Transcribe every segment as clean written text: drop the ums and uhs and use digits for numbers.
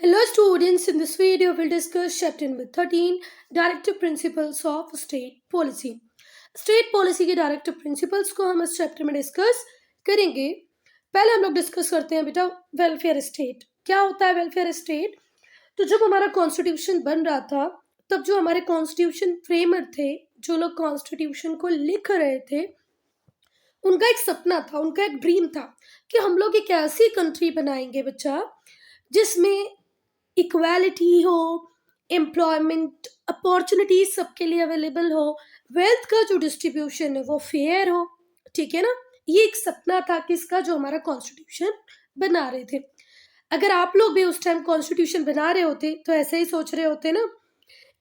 Hello students, in this video we'll discuss chapter number 13 Directive Principles of State Policy. State Policy के directive principles को हम इस chapter में discuss करेंगे। पहले हम लोग डिस्कस करते हैं बेटा वेलफेयर स्टेट। क्या होता है वेलफेयर स्टेट? तो जब हमारा कॉन्स्टिट्यूशन बन रहा था तब जो हमारे कॉन्स्टिट्यूशन फ्रेमर थे, जो लोग कॉन्स्टिट्यूशन को लिख रहे थे, उनका एक सपना था, उनका एक ड्रीम था कि हम लोग एक ऐसी कंट्री बनाएंगे बच्चा जिसमें इक्वालिटी हो, एम्प्लॉयमेंट अपॉर्चुनिटीज सबके लिए अवेलेबल हो, वेल्थ का जो डिस्ट्रीब्यूशन है वो फेयर हो। ठीक है ना? ये एक सपना था किसका? जो हमारा कॉन्स्टिट्यूशन बना रहे थे। अगर आप लोग भी उस टाइम कॉन्स्टिट्यूशन बना रहे होते तो ऐसे ही सोच रहे होते ना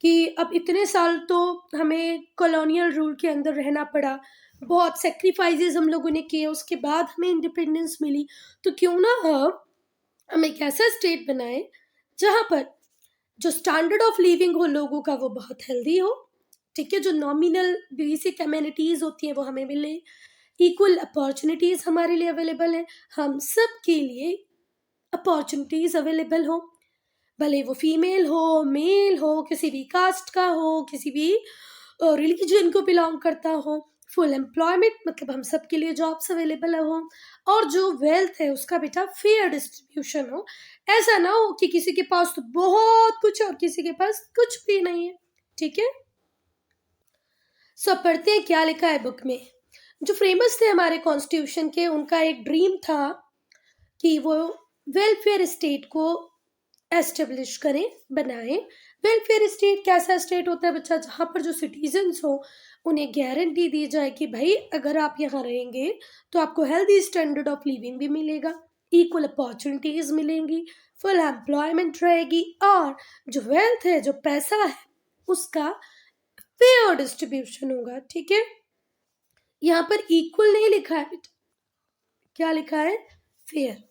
कि अब इतने साल तो हमें कॉलोनियल रूल के अंदर रहना पड़ा, बहुत सेक्रीफाइसेस हम लोगों ने किए, उसके बाद हमें इंडिपेंडेंस मिली, तो क्यों ना हम एक ऐसा स्टेट बनाए जहां पर जो स्टैंडर्ड ऑफ लिविंग हो लोगों का वो बहुत हेल्दी हो। ठीक है? जो नॉमिनल बेसिक एमिनिटीज होती हैं वो हमें मिले, इक्वल अपॉर्चुनिटीज हमारे लिए अवेलेबल है, हम सब के लिए अपॉर्चुनिटीज अवेलेबल हो, भले वो फीमेल हो, मेल हो, किसी भी कास्ट का हो, किसी भी रिलीजन को बिलोंग करता हो, फुल एम्प्लॉयमेंट मतलब हम सब के लिए जॉब्स अवेलेबल हो, और जो वेल्थ है उसका बेटा फेयर डिस्ट्रीब्यूशन हो। ऐसा ना हो कि किसी के पास तो बहुत कुछ है और किसी के पास कुछ भी नहीं है। ठीक है? सो अब पढ़ते हैं क्या लिखा है बुक में। जो फ्रेमर्स थे हमारे कॉन्स्टिट्यूशन के, उनका एक ड्रीम था कि वो वेलफेयर स्टेट को एस्टेब्लिश करें, बनाएं। वेलफेयर स्टेट कैसा स्टेट होता है बच्चा? जहाँ पर जो सिटीजन्स हो उन्हें गारंटी दी जाए कि भाई अगर आप यहाँ रहेंगे तो आपको हेल्दी स्टैंडर्ड ऑफ लिविंग भी मिलेगा, इक्वल अपॉर्चुनिटीज मिलेंगी, फुल एम्प्लॉयमेंट रहेगी, और जो वेल्थ है, जो पैसा है, उसका फेयर डिस्ट्रीब्यूशन होगा। ठीक है? यहाँ पर इक्वल नहीं लिखा है बेटा, क्या लिखा है? फेयर।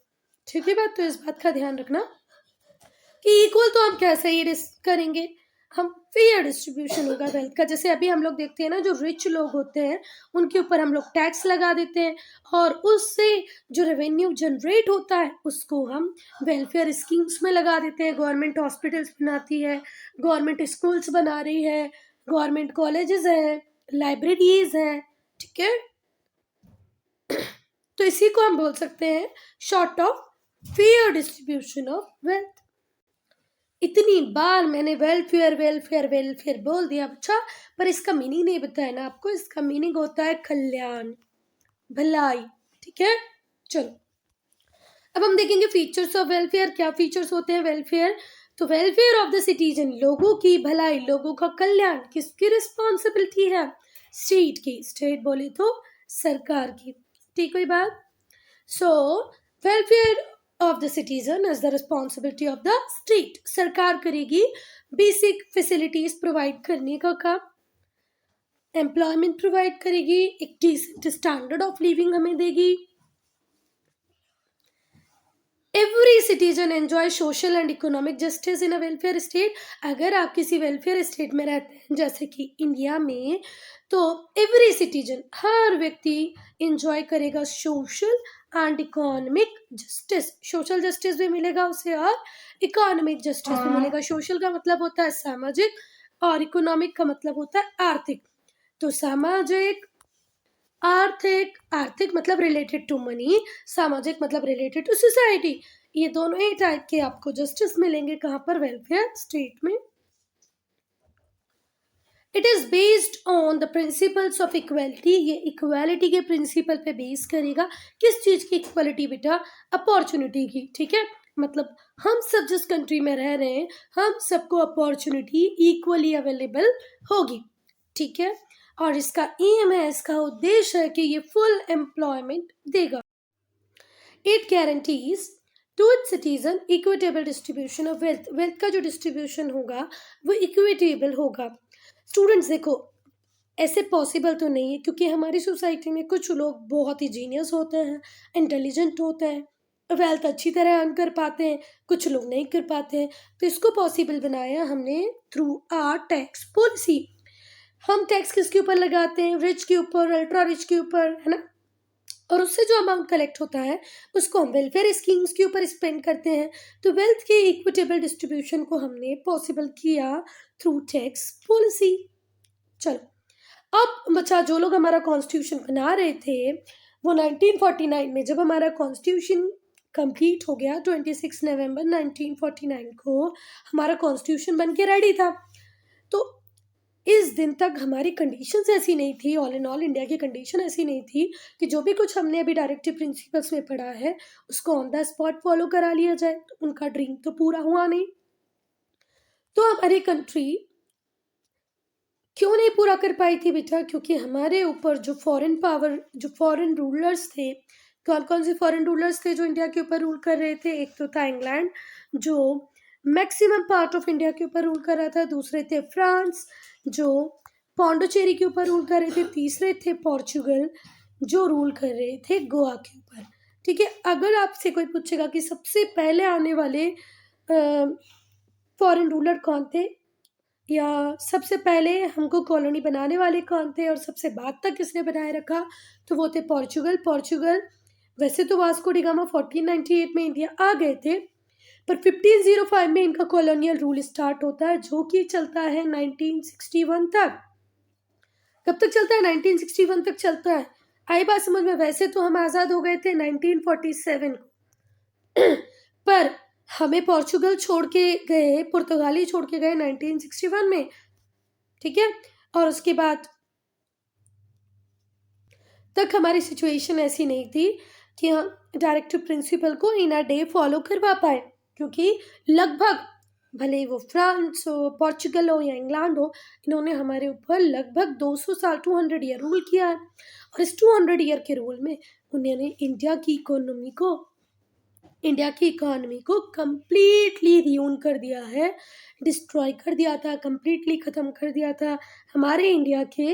ठीक है बात? तो इस बात का ध्यान रखना कि इक्वल तो हम कैसे ही करेंगे, हम फेयर डिस्ट्रीब्यूशन होगा वेल्थ का। जैसे अभी हम लोग देखते हैं ना, जो रिच लोग होते हैं उनके ऊपर हम लोग टैक्स लगा देते हैं और उससे जो रेवेन्यू जनरेट होता है उसको हम वेलफेयर स्कीम्स में लगा देते हैं। गवर्नमेंट हॉस्पिटल्स बनाती है, गवर्नमेंट स्कूल्स बना रही है, गवर्नमेंट कॉलेजेस हैं, लाइब्रेरीज हैं। ठीक है? तो इसी को हम बोल सकते हैं short of fair distribution of wealth. इतनी बार मैंने वेलफेयर वेलफेयर वेलफेयर बोल दिया बच्चा, पर इसका मीनिंग नहीं बताया ना आपको। इसका मीनिंग होता है कल्याण, भलाई। ठीक है? चलो अब हम देखेंगे फीचर्स ऑफ वेलफेयर। क्या फीचर्स होते हैं वेलफेयर? तो वेलफेयर ऑफ द सिटीजन, लोगों की भलाई, लोगों का कल्याण किसकी रिस्पॉन्सिबिलिटी है? स्टेट की। स्टेट बोले तो सरकार की। ठीक हुई बात? So welfare of the citizen is the responsibility of the state. सरकार करेगी बेसिक फैसिलिटीज प्रोवाइड करने का काम, एम्प्लॉयमेंट प्रोवाइड करेगी, एक डिसेंट स्टैंडर्ड ऑफ लिविंग हमें देगी। Every citizen enjoy social and economic justice in a welfare state. अगर आप किसी वेलफेयर स्टेट में रहते हैं जैसे कि इंडिया में, तो एवरी सिटीजन, हर व्यक्ति एंजॉय करेगा social and economic justice. Social justice भी मिलेगा उसे और इकोनॉमिक जस्टिस भी मिलेगा। सोशल का मतलब होता है सामाजिक और इकोनॉमिक का मतलब होता है आर्थिक। तो सामाजिक, आर्थिक, आर्थिक मतलब रिलेटेड टू मनी, सामाजिक मतलब रिलेटेड टू सोसाइटी। ये दोनों ही टाइप के आपको जस्टिस मिलेंगे कहाँ पर? वेलफेयर स्टेट में। It is based on the principles of equality. ये इक्वालिटी के प्रिंसिपल पे बेस करेगा। किस चीज की इक्वालिटी बेटा? अपॉर्चुनिटी की। ठीक है? मतलब हम सब जिस कंट्री में रह रहे हैं, हम सबको अपॉर्चुनिटी इक्वली अवेलेबल होगी। ठीक है? और इसका एम है, इसका उद्देश्य है कि ये फुल एम्प्लॉयमेंट देगा। It guarantees to its citizen equitable distribution of wealth. Wealth का जो डिस्ट्रीब्यूशन होगा वो इक्विटेबल होगा। स्टूडेंट्स देखो, ऐसे पॉसिबल तो नहीं है क्योंकि हमारी सोसाइटी में कुछ लोग बहुत ही जीनियस होते हैं, इंटेलिजेंट होते हैं, वेल्थ अच्छी तरह अर्न कर पाते हैं, कुछ लोग नहीं कर पाते हैं। तो इसको पॉसिबल बनाया हमने थ्रू आर टैक्स पॉलिसी। हम टैक्स किसके ऊपर लगाते हैं? रिच के ऊपर, अल्ट्रा रिच के ऊपर, है ना? और उससे जो अमाउंट कलेक्ट होता है उसको हम वेलफेयर स्कीम्स के ऊपर स्पेंड करते हैं। तो वेल्थ के इक्विटेबल डिस्ट्रीब्यूशन को हमने पॉसिबल किया थ्रू टैक्स पॉलिसी। चलो अब बच्चा, जो लोग हमारा कॉन्स्टिट्यूशन बना रहे थे वो 1949 में, जब हमारा कॉन्स्टिट्यूशन कंप्लीट हो गया 26 नवंबर 1949 को हमारा कॉन्स्टिट्यूशन बन के रेडी था। तो इस दिन तक हमारी कंडीशंस ऐसी नहीं थी, ऑल इन ऑल इंडिया की कंडीशन ऐसी नहीं थी कि जो भी कुछ हमने अभी डायरेक्टिव प्रिंसिपल्स में पढ़ा है उसको ऑन द स्पॉट फॉलो करा लिया जाए। तो उनका ड्रीम तो पूरा हुआ नहीं। तो हमारी कंट्री क्यों नहीं पूरा कर पाई थी बेटा? क्योंकि हमारे ऊपर जो फॉरेन पावर, जो फॉरेन रूलर्स थे, कौन कौन से फॉरेन रूलर्स थे जो इंडिया के ऊपर रूल कर रहे थे? एक तो था इंग्लैंड जो मैक्सिमम पार्ट ऑफ इंडिया के ऊपर रूल कर रहा था, दूसरे थे फ्रांस जो पौंडुचेरी के ऊपर रूल कर रहे थे, तीसरे थे पोर्चुगल जो रूल कर रहे थे गोवा के ऊपर। ठीक है, अगर आपसे कोई पूछेगा कि सबसे पहले आने वाले फॉरेन रूलर कौन थे या सबसे पहले हमको कॉलोनी बनाने वाले कौन थे और सबसे बाद तक किसने बनाए रखा, तो वो थे पोर्चुगल। पोर्चुगल वैसे तो वास्को डी गामा 1498 में इंडिया आ गए थे, पर 1505 में इनका कॉलोनियल रूल स्टार्ट होता है जो कि चलता है 1961 तक। कब तक चलता है? 1961 तक चलता है। आई बात समझ में? वैसे तो हम आज़ाद हो गए थे 1947 को पर हमें पोर्चुगल छोड़ के गए, पुर्तगाली छोड़ के गए 1961 में। ठीक है, और उसके बाद तक हमारी सिचुएशन ऐसी नहीं थी कि हम डायरेक्टिव प्रिंसिपल को इन अ डे फॉलो करवा पाए, क्योंकि लगभग, भले ही वो फ्रांस हो, पोर्चुगल हो या इंग्लैंड हो, इन्होंने हमारे ऊपर लगभग 200 साल 200 ईयर रूल किया है। और इस 200 ईयर के रूल में उन्होंने इंडिया की इकोनॉमी को कम्प्लीटली रियून कर दिया है, डिस्ट्रॉय कर दिया था, कम्प्लीटली ख़त्म कर दिया था। हमारे इंडिया के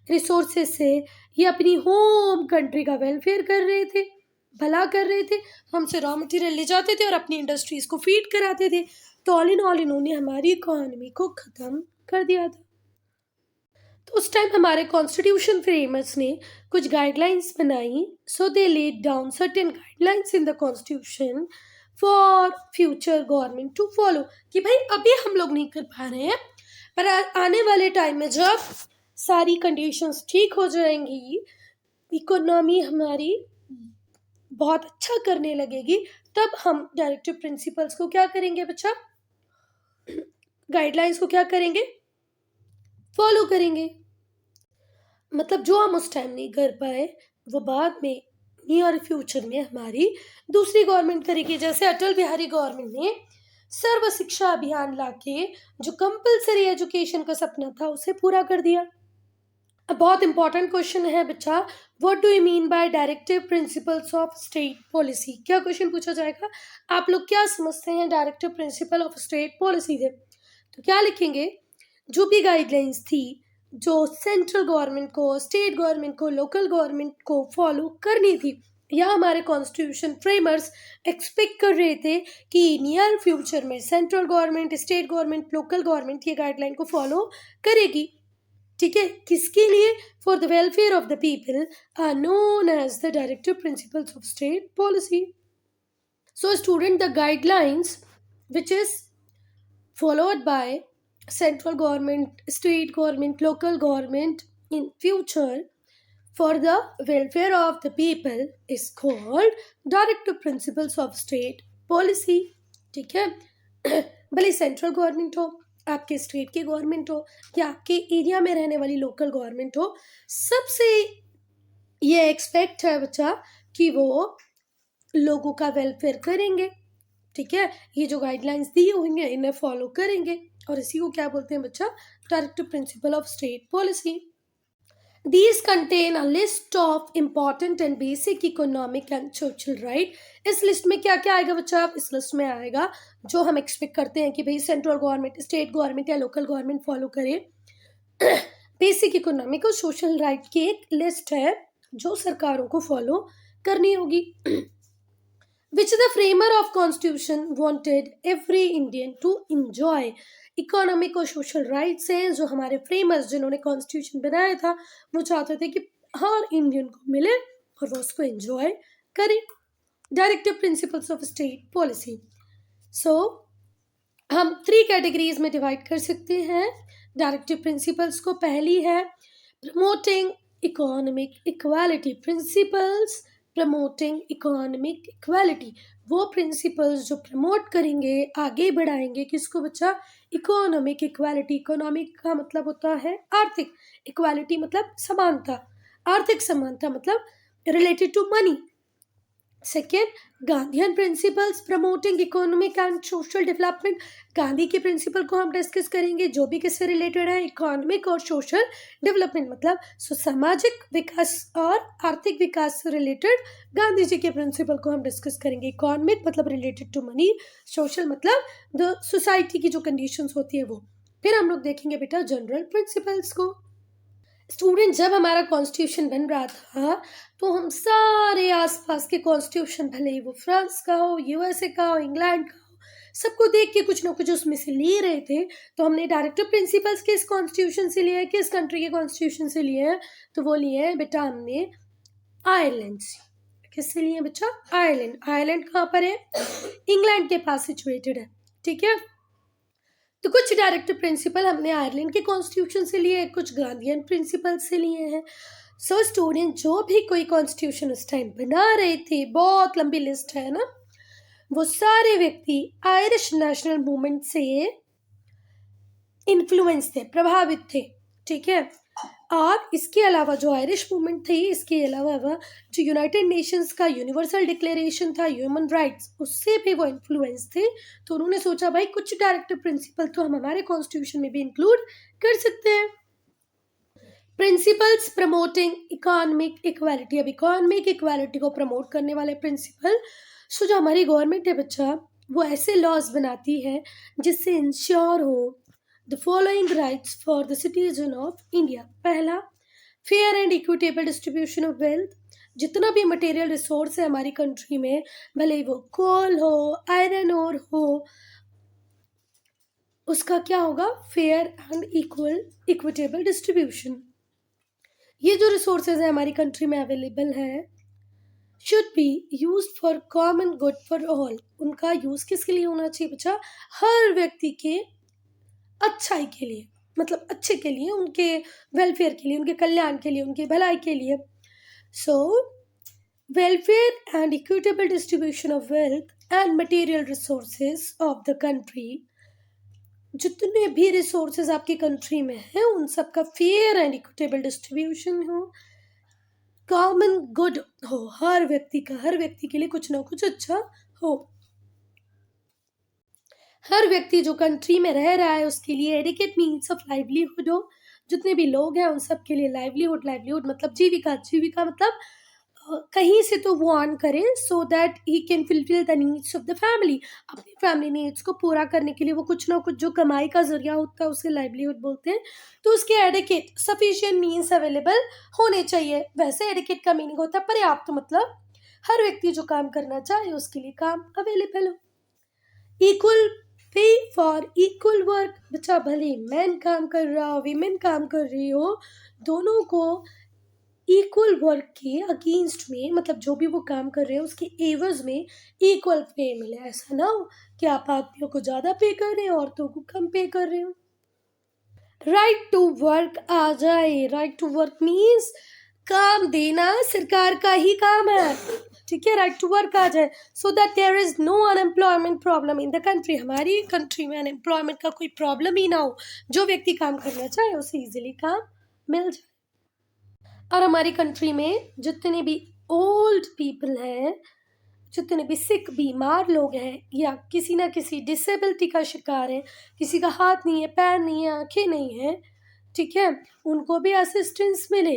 रिसोर्सेज से ये अपनी होम कंट्री का वेलफेयर कर रहे थे, भला कर रहे थे। हमसे रॉ मटेरियल ले जाते थे और अपनी इंडस्ट्रीज़ को फीड कराते थे। तो ऑल इन ऑल इन्होंने हमारी इकोनॉमी को ख़त्म कर दिया था। तो उस टाइम हमारे कॉन्स्टिट्यूशन फ्रेमर्स ने कुछ गाइडलाइंस बनाई। So they laid down certain guidelines in the constitution for future government to follow, कि भाई अभी हम लोग नहीं कर पा रहे हैं, पर आने वाले टाइम में जब सारी कंडीशंस ठीक हो जाएंगी, इकोनॉमी हमारी बहुत अच्छा करने लगेगी, तब हम डायरेक्टिव प्रिंसिपल्स को क्या करेंगे बच्चा? गाइडलाइंस को क्या करेंगे? फॉलो करेंगे। मतलब जो हम उस टाइम नहीं कर पाए वो बाद में नियर फ्यूचर में हमारी दूसरी गवर्नमेंट करेगी। जैसे अटल बिहारी गवर्नमेंट ने सर्व शिक्षा अभियान लाके जो कंपलसरी एजुकेशन का सपना था उसे पूरा कर दिया। अब बहुत इंपॉर्टेंट क्वेश्चन है बच्चा, what do you mean by directive principles of state policy? क्या क्वेश्चन पूछा जाएगा? आप लोग क्या समझते हैं directive principle of state policy से? तो क्या लिखेंगे? जो भी गाइडलाइंस थी जो सेंट्रल गवर्नमेंट को, स्टेट गवर्नमेंट को, लोकल गवर्नमेंट को फॉलो करनी थी, या हमारे कॉन्स्टिट्यूशन फ्रेमर्स एक्सपेक्ट कर रहे थे कि नियर फ्यूचर में central government, state government, local government ये गाइडलाइन को फॉलो करेगी। ठीक है, किसके लिए? For the welfare of the people are known as the directive principles of state policy. So student, the guidelines which is followed by central government, state government, local government in future for the welfare of the people is called directive principles of state policy। ठीक है, भले central government हो, आपके state की government हो या आपके area में रहने वाली लोकल गवर्नमेंट हो, सबसे ये एक्सपेक्ट है बच्चा कि वो लोगों का वेलफेयर करेंगे। ठीक है, ये जो गाइडलाइंस दी हुई हैं इन्हें फॉलो करेंगे, और इसी को क्या बोलते हैं बच्चा? Directive principle of state policy. These contain a list of important and basic economic and social right। इस लिस्ट में क्या क्या आएगा बच्चा? इस लिस्ट में आएगा जो हम एक्सपेक्ट करते हैं कि भाई सेंट्रल गवर्नमेंट, स्टेट गवर्नमेंट या लोकल गवर्नमेंट फॉलो करे। बेसिक इकोनॉमिक और सोशल राइट की एक लिस्ट है जो सरकारों को फॉलो करनी होगी। Which the framer of constitution wanted every Indian to enjoy। Economic और सोशल राइट्स हैं जो हमारे फ्रेमर्स, जिन्होंने कॉन्स्टिट्यूशन बनाया था, वो चाहते थे कि हर इंडियन को मिले और वो उसको एंजॉय करें। Directive principles of state policy. So हम 3 कैटेगरीज में डिवाइड कर सकते हैं डायरेक्टिव प्रिंसिपल्स को। पहली है promoting economic equality. Principles promoting economic equality, वो प्रिंसिपल्स जो प्रमोट करेंगे, आगे बढ़ाएंगे किसको बच्चा? Economic equality. इकोनॉमिक का मतलब होता है आर्थिक, इक्वालिटी मतलब समानता, आर्थिक समानता मतलब related to money. Second, Gandhian principles promoting economic and social development. Gandhi के प्रिंसिपल को हम डिस्कस करेंगे जो भी किससे रिलेटेड है? इकोनॉमिक और सोशल डेवलपमेंट मतलब सामाजिक विकास और आर्थिक विकास से रिलेटेड गांधी जी के प्रिंसिपल को हम डिस्कस करेंगे। इकोनॉमिक मतलब रिलेटेड टू मनी, सोशल मतलब द सोसाइटी की जो कंडीशंस होती है वो। फिर हम लोग देखेंगे बेटा जनरल प्रिंसिपल्स को। स्टूडेंट, जब हमारा कॉन्स्टिट्यूशन बन रहा था तो हम सारे आसपास के कॉन्स्टिट्यूशन, भले ही वो फ्रांस का हो, यूएसए का हो, इंग्लैंड का हो, सबको देख के कुछ ना कुछ उसमें से ले रहे थे। तो हमने डायरेक्टिव प्रिंसिपल्स किस कॉन्स्टिट्यूशन से लिए हैं, किस कंट्री के कॉन्स्टिट्यूशन से लिए हैं? तो वो लिए हैं बेटा हमने आयरलैंड से। किससे लिए हैं बच्चा? आयरलैंड। आयरलैंड कहाँ पर है? इंग्लैंड के पास सिचुएटेड है, ठीक है। तो कुछ डायरेक्टिव प्रिंसिपल हमने आयरलैंड के कॉन्स्टिट्यूशन से लिए, कुछ गांधीयन प्रिंसिपल से लिए हैं। सो स्टूडेंट, जो भी कोई कॉन्स्टिट्यूशन उस टाइम बना रहे थे, बहुत लंबी लिस्ट है ना, वो सारे व्यक्ति आयरिश नेशनल मूवमेंट से इन्फ्लुएंस थे, प्रभावित थे, ठीक है। और इसके अलावा जो आयरिश मूवमेंट थी, इसके अलावा जो यूनाइटेड नेशंस का यूनिवर्सल डिक्लेरेशन था ह्यूमन राइट्स, उससे भी वो इन्फ्लुएंस थे। तो उन्होंने सोचा भाई कुछ डायरेक्टिव प्रिंसिपल तो हम हमारे कॉन्स्टिट्यूशन में भी इंक्लूड कर सकते हैं। Principles promoting economic equality. अब इकोनॉमिक इक्वालिटी को प्रमोट करने वाले प्रिंसिपल, सो जो हमारी गवर्नमेंट है बच्चा, वो ऐसे लॉज बनाती है जिससे इंश्योर हो the following rights for the citizen of India. पहला, fair and equitable distribution of wealth. जितना भी मटेरियल रिसोर्स है हमारी कंट्री में, भले वो कोल हो, आयरन ओर हो, उसका क्या होगा? Fair and equitable distribution. ये जो रिसोर्सेज है हमारी कंट्री में अवेलेबल है, should be use for common good for all. उनका यूज किसके लिए होना चाहिए बच्चा? हर व्यक्ति के अच्छाई के लिए, मतलब अच्छे के लिए, उनके वेलफेयर के लिए, उनके कल्याण के लिए, उनकी भलाई के लिए। So welfare and equitable distribution of wealth and material resources of the country. जितने भी रिसोर्सेज आपकी कंट्री में हैं उन सब का फेयर एंड इक्विटेबल डिस्ट्रीब्यूशन हो, कॉमन गुड हो, हर व्यक्ति का, हर व्यक्ति के लिए कुछ ना कुछ अच्छा हो। हर व्यक्ति जो कंट्री में रह रहा है उसके लिए एडिकेट मीन्स ऑफ लाइवलीहुड हो। जितने भी लोग हैं उन सब के लिए लाइवलीहुड मतलब जीविका मतलब कहीं से तो वो अर्न करे, so that he can fulfil the needs of the family. अपनी फैमिली नीड्स को पूरा करने के लिए वो कुछ ना कुछ जो कमाई का जरिया होता है उसे लाइवलीहुड बोलते हैं। तो उसके एडिकेट सफिशिएंट मीन्स अवेलेबल होने चाहिए। वैसे एडिकेट का मीनिंग होता है पर्याप्त, मतलब हर व्यक्ति जो काम करना चाहे उसके लिए काम अवेलेबल हो। Equal pay for equal work. बच्चा भले मैन काम कर रहा हो, वीमेन काम कर रही हो, दोनों को इक्वल वर्क के अगेंस्ट में, मतलब जो भी वो काम कर रहे हैं उसके एवज में इक्वल पे मिले। ऐसा ना हो कि आप आदमियों को ज़्यादा पे कर रहे हो, औरतों को कम पे कर रहे हो। राइट टू वर्क आ जाए। राइट टू वर्क मीन्स काम देना सरकार का ही काम है, ठीक है। राइट टू वर्क आ जाए so that there is no unemployment problem in the country. हमारी कंट्री में अनएम्प्लॉयमेंट का कोई प्रॉब्लम ही ना हो, जो व्यक्ति काम करना चाहे उसे इजीली काम मिल जाए। और हमारी कंट्री में जितने भी ओल्ड पीपल हैं, जितने भी सिक बीमार लोग हैं या किसी ना किसी डिसेबिलिटी का शिकार है, किसी का हाथ नहीं है, पैर नहीं है, आंखें नहीं है, ठीक है, उनको भी असिस्टेंस मिले।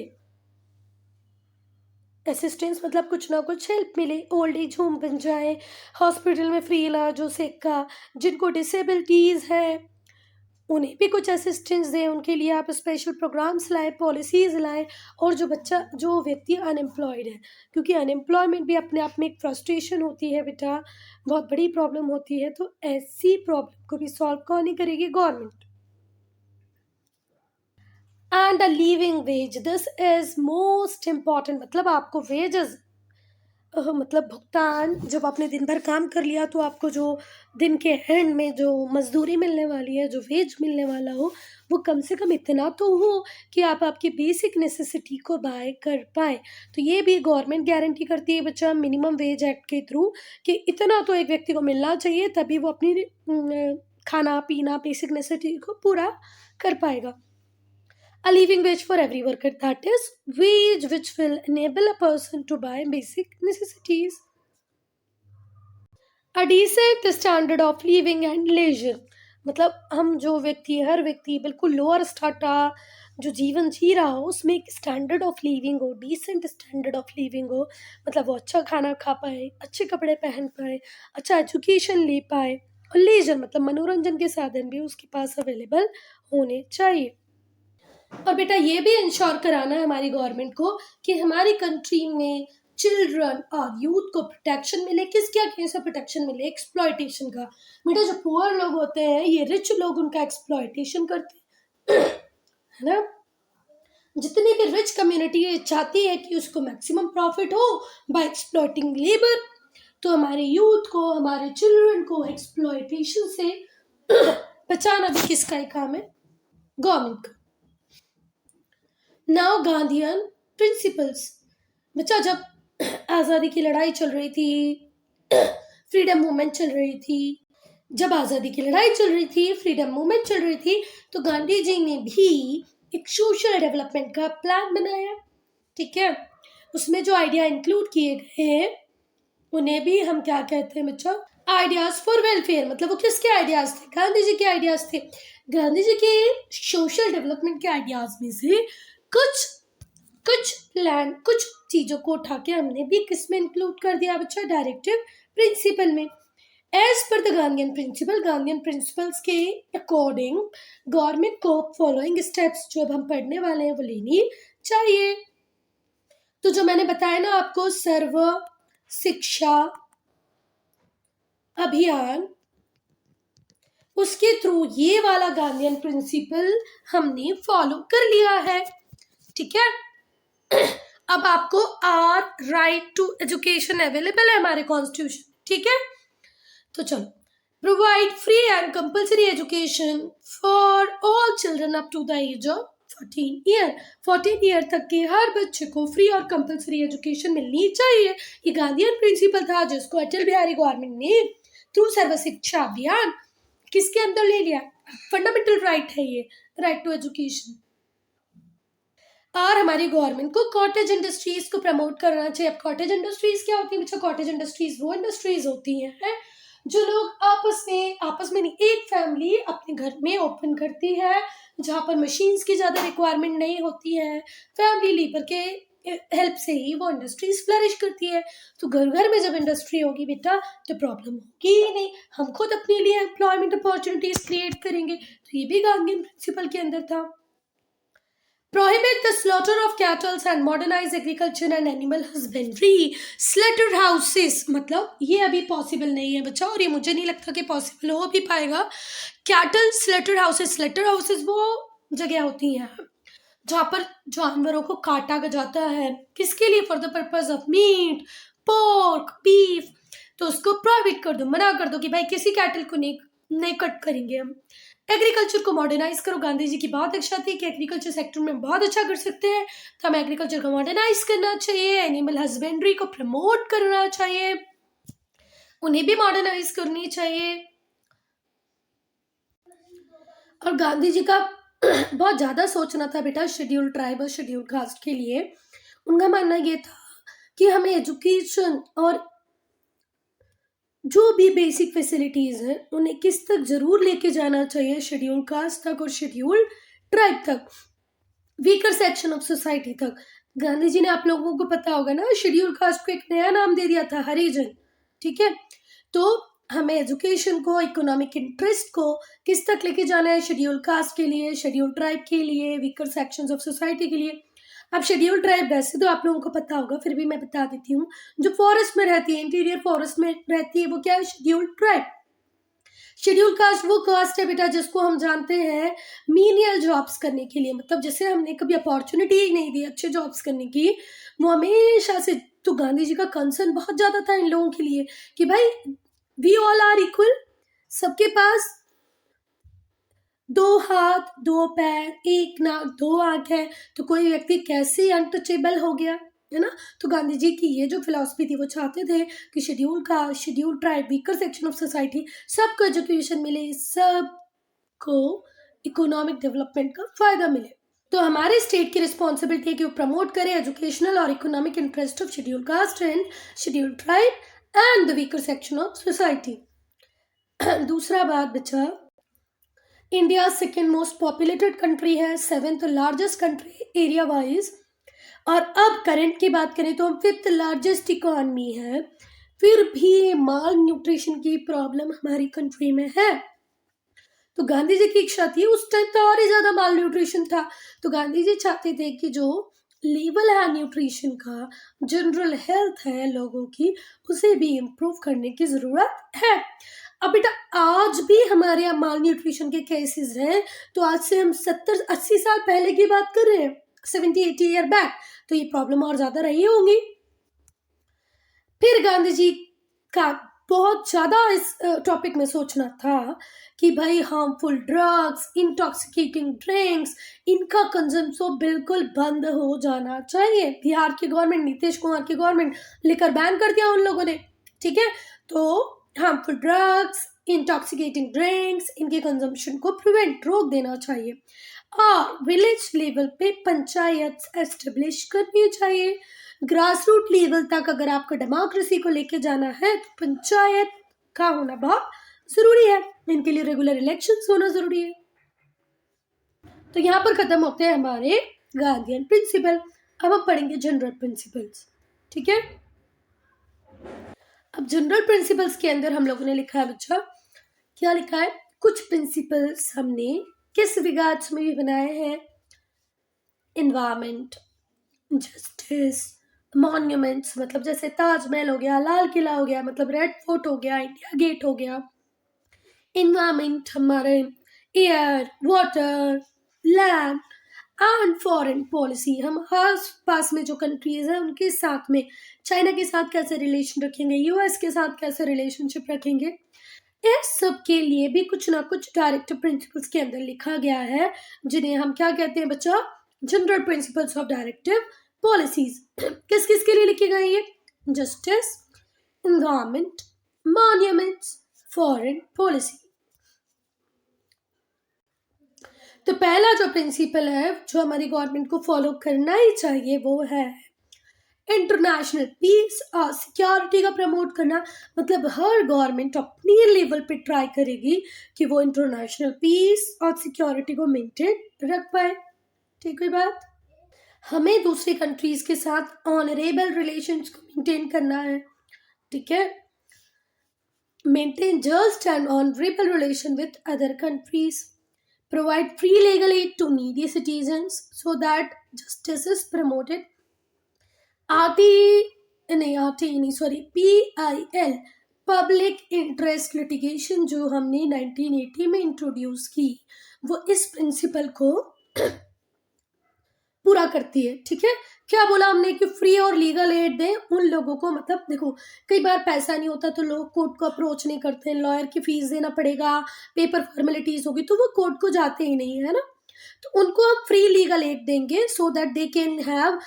असिस्टेंस मतलब कुछ ना कुछ हेल्प मिले। ओल्ड एज होम बन जाए, हॉस्पिटल में फ्री इलाज हो सेका। जिनको डिसेबिलिटीज़ है उन्हें भी कुछ असिस्टेंस दें, उनके लिए आप स्पेशल प्रोग्राम्स लाएं, पॉलिसीज़ लाएं। और जो व्यक्ति अनएम्प्लॉयड है, क्योंकि अनएम्प्लॉयमेंट भी अपने आप में एक फ्रस्ट्रेशन होती है बेटा, बहुत बड़ी प्रॉब्लम होती है। तो ऐसी प्रॉब्लम को भी सॉल्व कौन ही करेगी? Government. And a living veg, this is most important. मतलब आपको वेजेस, मतलब भुगतान, जब आपने दिन भर काम कर लिया तो आपको जो दिन के एंड में जो मजदूरी मिलने वाली है, जो वेज मिलने वाला हो, वो कम से कम इतना तो हो कि आप आपकी बेसिक नेसेसिटी को बाय कर पाए। तो ये भी गवर्नमेंट गारंटी करती है बच्चा मिनिमम वेज एक्ट के थ्रू कि इतना तो एक व्यक्ति को मिलना चाहिए, तभी वो अपनी खाना पीना बेसिक नेसेसिटी को पूरा कर पाएगा। A living wage for every worker, that is wage which will enable a person to buy basic necessities. A decent standard of living and leisure, मतलब हम जो व्यक्ति, हर व्यक्ति बिल्कुल लोअर स्टाटा जो जीवन जी रहा हो, उसमें एक स्टैंडर्ड ऑफ लिविंग हो, डिसेंट स्टैंडर्ड ऑफ लिविंग हो। मतलब वो अच्छा खाना खा पाए, अच्छे कपड़े पहन पाए, अच्छा एजुकेशन ले पाए, और लेजर मतलब मनोरंजन के साधन भी उसके पास अवेलेबल होने चाहिए। और बेटा ये भी इंश्योर कराना है हमारी गवर्नमेंट को कि हमारी कंट्री में चिल्ड्रन और यूथ को प्रोटेक्शन मिले। किस क्या केस में प्रोटेक्शन मिले? एक्सप्लॉयटेशन का। बेटा जो पुअर लोग होते हैं, ये रिच लोग उनका एक्सप्लॉयटेशन करते हैं, है ना। जितनी भी रिच कम्युनिटी चाहती है कि उसको मैक्सिमम प्रॉफिट हो बाय एक्सप्लॉयटिंग लेबर, तो हमारे यूथ को, हमारे चिल्ड्रन को एक्सप्लॉयटेशन से बचाना भी किसका ही काम है? गवर्नमेंट का। Now Gandhian principles. बच्चा जब आज़ादी की लड़ाई चल रही थी, फ्रीडम मूवमेंट चल रही थी, जब आज़ादी की लड़ाई चल रही थी, फ्रीडम मूवमेंट चल रही थी, तो गांधी जी ने भी एक सोशल डेवलपमेंट का प्लान बनाया। ठीक है, उसमें जो आइडिया इंक्लूड किए गए हैं उन्हें भी हम क्या कहते हैं बच्चा? Ideas for welfare. मतलब वो किसके आइडियाज थे? गांधी जी के आइडियाज थे। गांधी जी के सोशल डेवलपमेंट के आइडियाज में से कुछ कुछ प्लान, कुछ चीजों को उठा के हमने भी किसमें इंक्लूड कर दिया बच्चा? डायरेक्टिव प्रिंसिपल में। As per the Gandhian principle, Gandhian principles के अकॉर्डिंग गवर्नमेंट को फॉलोइंग स्टेप्स जो अब हम पढ़ने वाले हैं वो लेनी चाहिए। तो जो मैंने बताया ना आपको, सर्व शिक्षा अभियान, उसके थ्रू ये वाला गांधीयन प्रिंसिपल हमने फॉलो कर लिया है। ठीक है, अब आपको आर राइट टू एजुकेशन अवेलेबल है हमारे कॉन्स्टिट्यूशन। ठीक है, तो चलो, provide free and compulsory education for all children up to the age of 14 year. 14 year तक के हर बच्चे को फ्री और कंपल्सरी एजुकेशन मिलनी चाहिए। ये गांधीयन प्रिंसिपल था जिसको अटल बिहारी गवर्नमेंट ने थ्रू सर्व शिक्षा अभियान किसके अंदर ले लिया? फंडामेंटल राइट है ये, राइट टू एजुकेशन। और हमारी गवर्नमेंट को कॉटेज इंडस्ट्रीज को प्रमोट करना चाहिए। अब कॉटेज इंडस्ट्रीज क्या होती है बच्चा? कॉटेज इंडस्ट्रीज वो इंडस्ट्रीज होती हैं है? जो लोग आपस में नहीं, एक फैमिली अपने घर में ओपन करती है, जहाँ पर मशीन्स की ज्यादा रिक्वायरमेंट नहीं होती है, फैमिली लेबर के हेल्प से ही वो इंडस्ट्रीज फ्लरिश करती है। तो घर घर में जब इंडस्ट्री होगी बेटा तो प्रॉब्लम होगी ही नहीं, हम खुद अपने लिए एम्प्लॉयमेंट अपॉर्चुनिटीज क्रिएट करेंगे। तो ये भी गांधीयन प्रिंसिपल के अंदर था। Prohibit the slaughter of cattle and modernize agriculture and animal husbandry. Slaughter houses, मतलब ये अभी पॉसिबल नहीं है बच्चा, और ये मुझे नहीं लगता कि पॉसिबल हो भी पाएगा। कैटल स्लेटर हाउसेस वो जगह होती हैं जहाँ पर जानवरों को काटा जाता है। किसके लिए? For the purpose of meat, pork, beef. तो उसको प्रोहिबिट कर दो, मना कर दो कि भाई किसी कैटल को नहीं कट करेंगे हम। एग्रीकल्चर को मॉडर्नाइज करो। गांधी जी की बहुत इच्छा थी कि एग्रीकल्चर सेक्टर में बहुत अच्छा कर सकते हैं, तो हमें एग्रीकल्चर को मॉडर्नाइज करना चाहिए, एनिमल हस्बेंड्री को प्रमोट करना चाहिए, उन्हें भी मॉडर्नाइज करनी चाहिए। और गांधी जी का बहुत ज्यादा सोचना था बेटा शेड्यूल ट्राइब और शेड्यूल कास्ट के लिए। उनका मानना ये था कि हमें एजुकेशन और जो भी बेसिक फैसिलिटीज हैं उन्हें किस तक जरूर लेके जाना चाहिए? शेड्यूल कास्ट तक और शेड्यूल ट्राइब तक, वीकर सेक्शन ऑफ सोसाइटी तक। गांधी जी ने, आप लोगों को पता होगा ना, शेड्यूल कास्ट को एक नया नाम दे दिया था, हरिजन। ठीक है, तो हमें एजुकेशन को, इकोनॉमिक इंटरेस्ट को किस तक लेके जाना है? शेड्यूल कास्ट के लिए, शेड्यूल ट्राइब के लिए, वीकर सेक्शंस ऑफ सोसाइटी के लिए। अब शेड्यूल ट्राइब वैसे तो आप लोगों को पता होगा, फिर भी मैं बता देती हूँ। जो फॉरेस्ट में रहती है, इंटीरियर फॉरेस्ट में रहती है, वो क्या है? Schedule tribe. शेड्यूल कास्ट वो कास्ट है बेटा जिसको हम जानते हैं मीनियल जॉब्स करने के लिए, मतलब जैसे हमने कभी अपॉर्चुनिटी ही नहीं दी अच्छे जॉब्स करने की, वो हमेशा से। तो गांधी जी का कंसर्न बहुत ज्यादा था इन लोगों के लिए कि भाई वी ऑल आर इक्वल, सबके पास 2 हाथ 2 पैर 1 नाक 2 आंख है, तो कोई व्यक्ति कैसे अनटचेबल हो गया, है ना। तो गांधी जी की ये जो फिलॉसफी थी वो चाहते थे कि schedule caste, schedule tribe, weaker section of society सबको एजुकेशन मिले, सबको इकोनॉमिक डेवलपमेंट का फायदा मिले। तो हमारे स्टेट की रिस्पॉन्सिबिलिटी है कि वो प्रमोट करें एजुकेशनल और economic interest of schedule caste and schedule tribe and the weaker section of society. दूसरा बात बचा, India second most populated country है, 7th largest country area wise, और अब करंट की बात करें तो हम 5th लार्जेस्ट इकोनॉमी है, फिर भी माल न्यूट्रिशन की प्रॉब्लम हमारी कंट्री में है। तो गांधी जी की इच्छा थी, उस टाइम तो और ही ज्यादा माल न्यूट्रिशन था, तो गांधी जी चाहते थे कि जो लेवल है न्यूट्रिशन का, जनरल हेल्थ है लोगों की, उसे भी इम्प्रूव करने की जरूरत है। अब बेटा आज भी हमारे यहाँ माल न्यूट्रिशन के केसेस हैं, तो आज से हम 70-80 साल पहले की बात कर रहे हैं, 70-80 ईयर बैक, तो ये प्रॉब्लम और ज्यादा रही होंगी। फिर गांधी जी का बहुत ज्यादा इस टॉपिक में सोचना था कि भाई हार्मफुल ड्रग्स, इंटॉक्सिकेटिंग ड्रिंक्स, इनका कंजम्पशन बिल्कुल बंद हो जाना चाहिए। बिहार की गवर्नमेंट, नीतीश कुमार की गवर्नमेंट, लिकर बैन कर दिया उन लोगों ने, ठीक है। तो हार्मफुल ड्रग्स, इंटॉक्सिकेटिंग ड्रिंक्स, इनके कंजम्पशन को प्रिवेंट, रोक देना चाहिए, और विलेज लेवल पे पंचायत एस्टेब्लिश करनी चाहिए। ग्रास रूट लेवल तक अगर आपको डेमोक्रेसी को लेके जाना है तो पंचायत का होना बहुत जरूरी है, इनके लिए रेगुलर इलेक्शंस होना जरूरी है। तो यहाँ पर खत्म होते हैं हमारे गांधीयन प्रिंसिपल। अब हम पढ़ेंगे जनरल प्रिंसिपल्स, ठीक है। अब जनरल प्रिंसिपल्स के अंदर हम लोगों ने लिखा है बच्चा, क्या लिखा है, कुछ प्रिंसिपल्स हमने किस रिगार्ड्स में भी बनाए हैं, एनवायरमेंट, जस्टिस, मॉन्यूमेंट्स, मतलब जैसे ताजमहल हो गया, लाल किला हो गया, मतलब रेड फोर्ट हो गया, इंडिया गेट हो गया। इन्वायरमेंट हमारे air, water, land and foreign policy, हम आस पास में जो कंट्रीज हैं उनके साथ में, चाइना के साथ कैसे रिलेशन रखेंगे, यूएस के साथ कैसे रिलेशनशिप रखेंगे, इस सब के लिए भी कुछ ना कुछ डायरेक्टिव प्रिंसिपल्स के अंदर लिखा गया है, जिन्हें हम क्या कहते हैं बच्चा, general principles of directive policies. किस किस के लिए लिखी गई है, justice, environment, monuments, foreign policy. तो पहला जो प्रिंसिपल है जो हमारी गवर्नमेंट को फॉलो करना ही चाहिए वो है इंटरनेशनल पीस और सिक्योरिटी का प्रमोट करना। मतलब हर गवर्नमेंट अपनी लेवल पे ट्राई करेगी कि वो इंटरनेशनल पीस और सिक्योरिटी को मेंटेन रख पाए, ठीक है बात। हमें दूसरी कंट्रीज के साथ ऑनरेबल रिलेशंस को मेंटेन करना है, ठीक है। Maintain just and honourable relation with other countries, provide free legal aid to needy citizens so that justice is promoted। PIL public interest litigation जो हमने 1980 में इंट्रोड्यूस की, वो इस प्रिंसिपल को पूरा करती है, ठीक है। क्या बोला हमने कि फ्री और लीगल एड दें उन लोगों को, मतलब देखो कई बार पैसा नहीं होता तो लोग कोर्ट को अप्रोच नहीं करते, लॉयर की फीस देना पड़ेगा, पेपर फॉर्मेलिटीज होगी, तो वो कोर्ट को जाते ही नहीं है ना। तो उनको हम फ्री लीगल एड देंगे so that they can have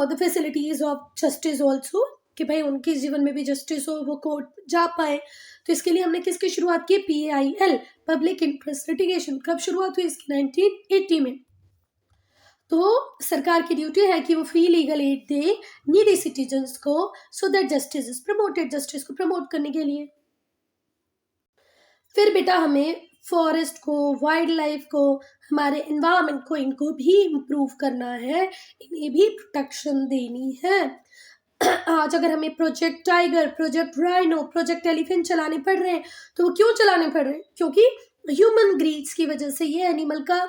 the facilities of justice also, कि भाई उनके जीवन में भी जस्टिस हो, वो कोर्ट जा पाए। तो इसके लिए हमने किसकी शुरुआत की, PIL पब्लिक इंटरेस्ट लिटिगेशन। कब शुरुआत हुई इसकी, 1980 में। तो सरकार की ड्यूटी है कि वो फ्री लीगल एड दे नीडी सिटीजन्स को so that justice is promoted, justice को प्रमोट करने के लिए। फिर बेटा हमें फॉरेस्ट को, वाइल्ड लाइफ को, हमारे एनवायरनमेंट को, इनको भी इम्प्रूव करना है, इन्हें भी प्रोटेक्शन देनी है। आज अगर हमें project tiger, project rhino, project elephant चलाने पड़ रहे हैं, तो वो क्यों चलाने पड़ रहे हैं, क्योंकि ह्यूमन ग्रीड्स की वजह से ये एनिमल का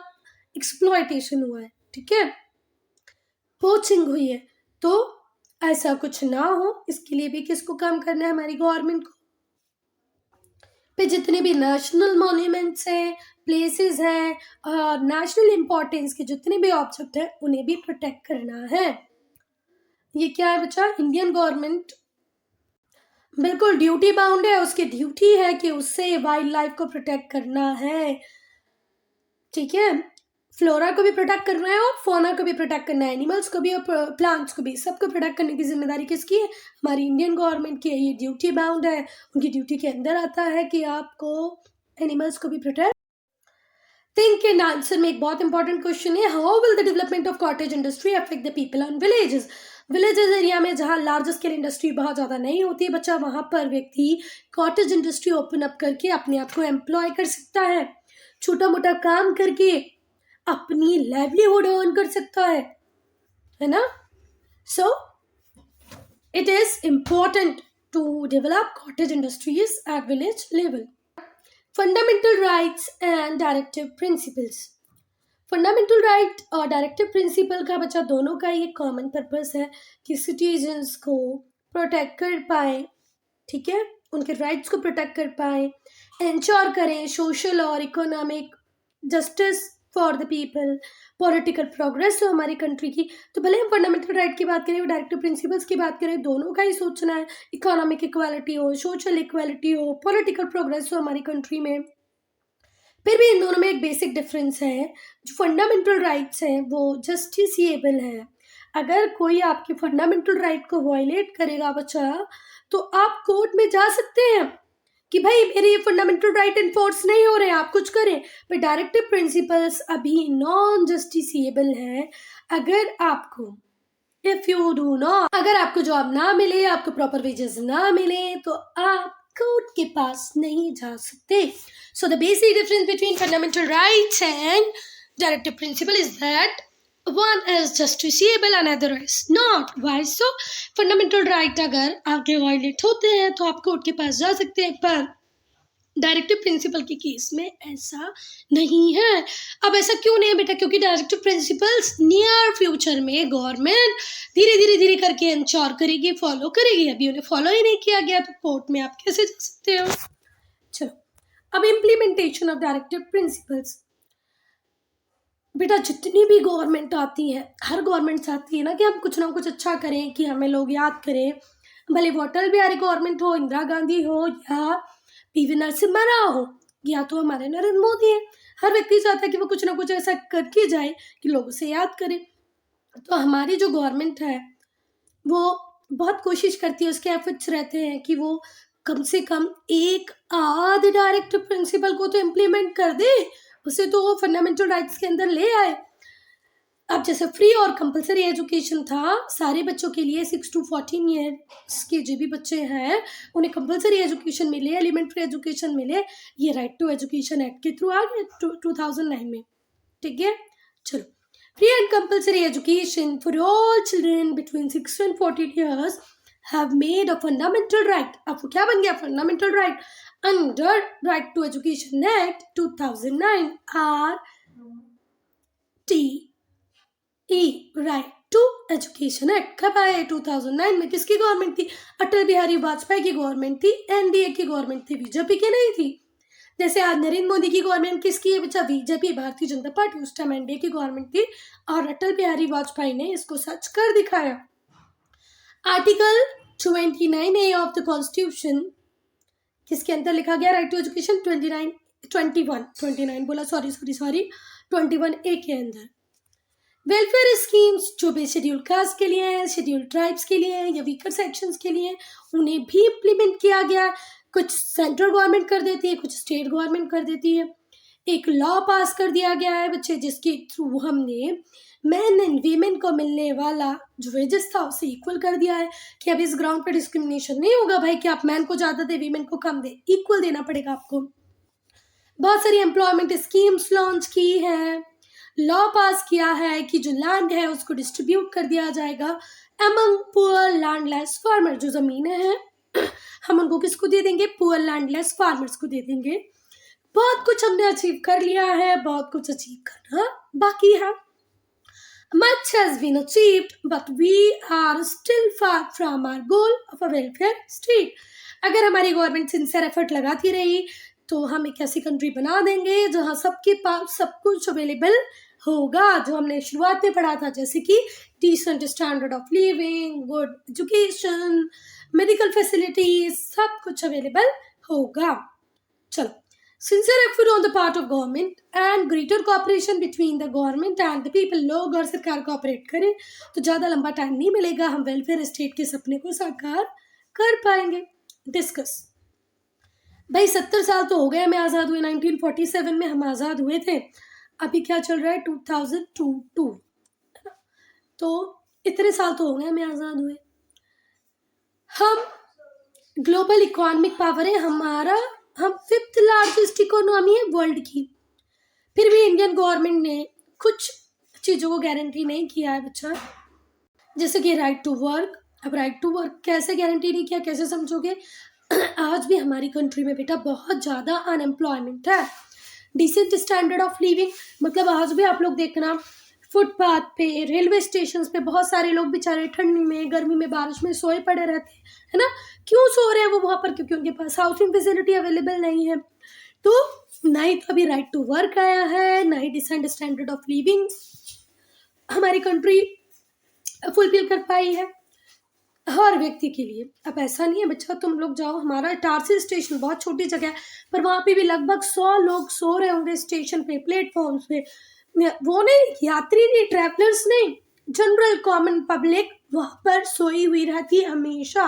एक्सप्लॉयटेशन हुआ है, ठीक है, पोचिंग हुई है। तो ऐसा कुछ ना हो, इसके लिए भी किसको काम करना है, हमारी गवर्नमेंट को। पे जितने भी नेशनल मॉन्यूमेंट्स हैं, प्लेसेस हैं, नेशनल इम्पोर्टेंस के जितने भी ऑब्जेक्ट हैं उन्हें भी प्रोटेक्ट करना है। ये क्या है बच्चा? इंडियन गवर्नमेंट बिल्कुल ड्यूटी बाउंड है, उसकी ड्यूटी है कि उससे वाइल्ड लाइफ को प्रोटेक्ट करना है। ठीक है, फ्लोरा को भी प्रोटेक्ट करना है और फोना को भी प्रोटेक्ट करना है, एनिमल्स को भी और प्लांट्स को भी, सबको प्रोटेक्ट करने की जिम्मेदारी किसकी है? हमारी इंडियन गवर्नमेंट की है। ये ड्यूटी बाउंड है, उनकी ड्यूटी के अंदर आता है कि आपको एनिमल्स को भी प्रोटेक्ट। थिंक एंड आंसर में एक बहुत इंपॉर्टेंट क्वेश्चन है, how will the development of cottage industry affect the people on villages? Villages area में जहाँ लार्ज स्केल इंडस्ट्री बहुत ज़्यादा नहीं होती है बच्चा, वहाँ पर व्यक्ति कॉटेज इंडस्ट्री ओपन अप करके अपने आप को एम्प्लॉय कर सकता है, छोटा मोटा काम करके अपनी लाइवलीहुड अर्न कर सकता है ना? So it is important to develop cottage industries at village level. Fundamental rights and directive principles. Fundamental right और डायरेक्टिव प्रिंसिपल का बच्चा दोनों का ये कॉमन पर्पस है कि सिटीजन्स को प्रोटेक्ट कर पाए, ठीक है, उनके राइट्स को प्रोटेक्ट कर पाए, इंश्योर करें सोशल और economic justice for the people, political progress हो हमारी कंट्री की। तो भले हम फंडामेंटल राइट की बात करें, डायरेक्टिव प्रिंसिपल्स की बात करें, दोनों का ही सोचना है, इकोनॉमिक इक्वालिटी हो, सोशल इक्वालिटी हो, पॉलिटिकल प्रोग्रेस हो हमारी कंट्री में। फिर भी इन दोनों में एक बेसिक डिफरेंस है, जो फंडामेंटल राइट्स हैं वो जस्टिसिएबल है। अगर कोई आपके फंडामेंटल राइट को वायलेट करेगा बच्चा, तो आप कोर्ट में जा सकते हैं कि भाई मेरे ये फंडामेंटल राइट इन्फोर्स नहीं हो रहे हैं, आप कुछ करें। पर डायरेक्टिव प्रिंसिपल्स अभी नॉन जस्टिसिएबल है। अगर आपको अगर आपको जॉब ना मिले, आपको प्रॉपर वेजेस ना मिले, तो आप कोर्ट के पास नहीं जा सकते। So the basic difference between fundamental rights and directive principle is that one is justiciable and other is not. Why so? Fundamental right अगर आपके वायलेट होते हैं तो आप कोर्ट के पास जा सकते हैं, पर डायरेक्टिव प्रिंसिपल के केस में ऐसा नहीं है। अब ऐसा क्यों नहीं है बेटा? क्योंकि डायरेक्टिव प्रिंसिपल्स नियर फ्यूचर में गवर्नमेंट धीरे करके इंश्योर करेगी, फॉलो करेगी। अभी उन्हें फॉलो ही नहीं किया गया तो कोर्ट में आप कैसे जा सकते हो? चलो, अब इम्प्लीमेंटेशन ऑफ डायरेक्टिव प्रिंसिपल्स। बेटा जितनी भी गवर्नमेंट आती है, हर गवर्नमेंट चाहती है ना कि हम कुछ ना कुछ अच्छा करें, कि हमें लोग याद करें। भले वो अटल बिहारी गवर्नमेंट हो, इंदिरा गांधी हो, या पीवी नरसिम्हा राव हो, या तो हमारे नरेंद्र मोदी है, हर व्यक्ति चाहता है कि वो कुछ ना कुछ ऐसा करके जाए कि लोग उसे याद करें। तो हमारी जो गवर्नमेंट है वो बहुत कोशिश करती है, उसके एफर्ट्स रहते हैं कि वो कम से कम एक आध डायरेक्टिव प्रिंसिपल को तो इम्प्लीमेंट कर दे, उसे तो वो फंडामेंटल राइट्स के अंदर ले आए। अब जैसे फ्री और कंपलसरी एजुकेशन था सारे बच्चों के लिए, 6 to 14 ईयर्स के जो भी बच्चे हैं उन्हें कंपलसरी एजुकेशन मिले, एलिमेंट्री एजुकेशन मिले, ये राइट टू एजुकेशन एक्ट के थ्रू आ गया 2009 में। ठीक है, चलो, free and compulsory education for all children between 6 and 14 years have made a fundamental right। अब वो क्या बन गया? Fundamental right under Right to Education Act 2009 RTE, Right to Education Act। कब आया? 2009 में। किसकी गवर्नमेंट थी? अटल बिहारी वाजपेयी की गवर्नमेंट थी, एनडीए की गवर्नमेंट थी, बीजेपी की नहीं थी। जैसे आज नरेंद्र मोदी की गवर्नमेंट किसकी है बच्चा? BJP, Bharatiya Janata party. उस टाइम एनडीए की गवर्नमेंट थी और अटल बिहारी वाजपेयी ने इसको सच कर दिखाया। Article 29A of the constitution किसके अंदर लिखा गया? राइट टू एजुकेशन 21A के अंदर। वेलफेयर स्कीम्स जो भी शेड्यूल कास्ट के लिए हैं, शेड्यूल ट्राइब्स के लिए हैं, या वीकर सेक्शंस के लिए, उन्हें भी इम्प्लीमेंट किया गया। कुछ सेंट्रल गवर्नमेंट कर देती है, कुछ स्टेट गवर्नमेंट कर देती है। एक लॉ पास कर दिया गया है बच्चे, जिसके थ्रू हमने मैन एंड वीमेन को मिलने वाला जो वेजेस था उसे इक्वल कर दिया है, कि अब इस ग्राउंड पर डिस्क्रिमिनेशन नहीं होगा भाई कि आप मैन को ज़्यादा दे, वीमेन को कम दे, इक्वल देना पड़ेगा आपको। बहुत सारी एम्प्लॉयमेंट स्कीम्स लॉन्च की है, लॉ पास किया है कि जो लैंड है उसको डिस्ट्रीब्यूट कर दिया जाएगा अमंग पुअर लैंडलेस फार्मर। जो ज़मीनें हैं हम उनको किसको दे देंगे? पुअर लैंडलेस फार्मर्स को दे देंगे। बहुत कुछ हमने अचीव कर लिया है, बहुत कुछ अचीव करना बाकी है। Much has been achieved, but we are still far from our goal of a welfare state। अगर हमारी गवर्नमेंट सिंसियर एफर्ट लगाती रही तो हम एक ऐसी कंट्री बना देंगे जहाँ सबके पास सब कुछ अवेलेबल होगा, जो हमने शुरुआत में पढ़ा था, जैसे कि decent standard of living, good education, medical facilities, सब कुछ अवेलेबल होगा। चलो, sincere effort on the part of government and greater cooperation between the government and the people. लोग और सरकार कोऑपरेट करें तो ज़्यादा लंबा टाइम नहीं मिलेगा, हम वेलफेयर स्टेट के सपने को साकार कर पाएंगे। डिस्कस। भाई 70 साल तो हो गए हमें आज़ाद हुए, 1947 में हम आज़ाद हुए थे, अभी क्या चल रहा है 2022, तो इतने साल तो हो गए हमें आज़ाद हुए। हम ग्लोबल इकोनॉमिक पावर है हमारा, हम 5th लार्जेस्ट इकोनॉमी है वर्ल्ड की, फिर भी इंडियन गवर्नमेंट ने कुछ चीज़ों को गारंटी नहीं किया है बच्चा, जैसे कि राइट टू वर्क। अब राइट टू वर्क कैसे गारंटी नहीं किया, कैसे समझोगे? आज भी हमारी कंट्री में बेटा बहुत ज़्यादा अनएम्प्लॉयमेंट है। डिसेंट स्टैंडर्ड ऑफ लिविंग मतलब आज भी आप लोग देखना फुटपाथ पे, रेलवे स्टेशन पे बहुत सारे लोग बेचारे ठंडी में, गर्मी में, बारिश में सोए पड़े रहते हैं, है ना। क्यों सो रहे हैं वो वहाँ पर? क्योंकि उनके पास हाउसिंग फैसिलिटी अवेलेबल नहीं है। तो ना ही तो अभी राइट टू वर्क आया है, ना ही डिसेंट स्टैंडर्ड ऑफ लिविंग हमारी कंट्री फुलफिल कर पाई है हर व्यक्ति के लिए। अब ऐसा नहीं है बच्चा, तुम लोग जाओ, हमारा इटारसी स्टेशन बहुत छोटी जगह है, पर वहाँ पे भी लगभग 100 लोग सो रहे होंगे स्टेशन पे, प्लेटफॉर्म्स पे। वो नहीं, यात्री नहीं, ट्रैवलर्स नहीं, जनरल कॉमन पब्लिक वहाँ पर सोई हुई रहती है हमेशा।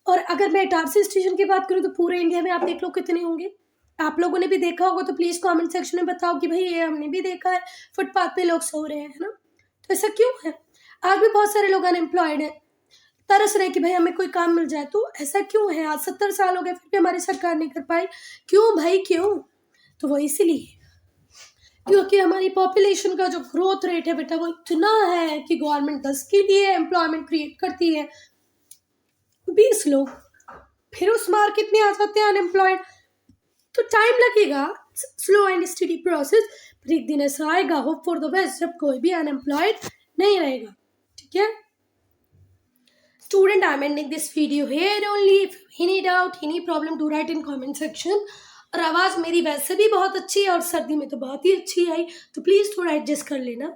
और अगर मैं इटारसी स्टेशन की बात करूँ तो पूरे इंडिया में आप देख लो कितने होंगे। आप लोगों ने भी देखा होगा तो प्लीज़ कमेंट सेक्शन में बताओ कि भाई ये हमने भी देखा है, फुटपाथ पे लोग सो रहे हैं, है ना। तो ऐसा क्यों है? आज भी बहुत सारे लोग अनएम्प्लॉयड हैं, तरस रहे कि भाई हमें कोई काम मिल जाए। तो ऐसा क्यों है? आज 70 साल हो गए फिर भी हमारी सरकार नहीं कर पाई। क्यों भाई, क्यों? तो वो इसीलिए क्योंकि हमारी पॉपुलेशन का जो ग्रोथ रेट है बेटा वो इतना है कि गवर्नमेंट 10 के लिए एम्प्लॉयमेंट क्रिएट करती है, 20 लोग फिर उस मार्केट में आ जाते हैं अनएम्प्लॉयड। तो टाइम लगेगा, स्लो एंड स्टडी प्रोसेस, पर एक दिन ऐसा आएगा, होप फॉर द बेस्ट, जब कोई भी अनएम्प्लॉयड नहीं रहेगा। ठीक है student, I'm ending this video here only. If any doubt, any problem, do write in comment section. और आवाज़ मेरी वैसे भी बहुत अच्छी है और सर्दी में तो बहुत ही अच्छी आई, तो प्लीज़ थोड़ा एडजस्ट कर लेना।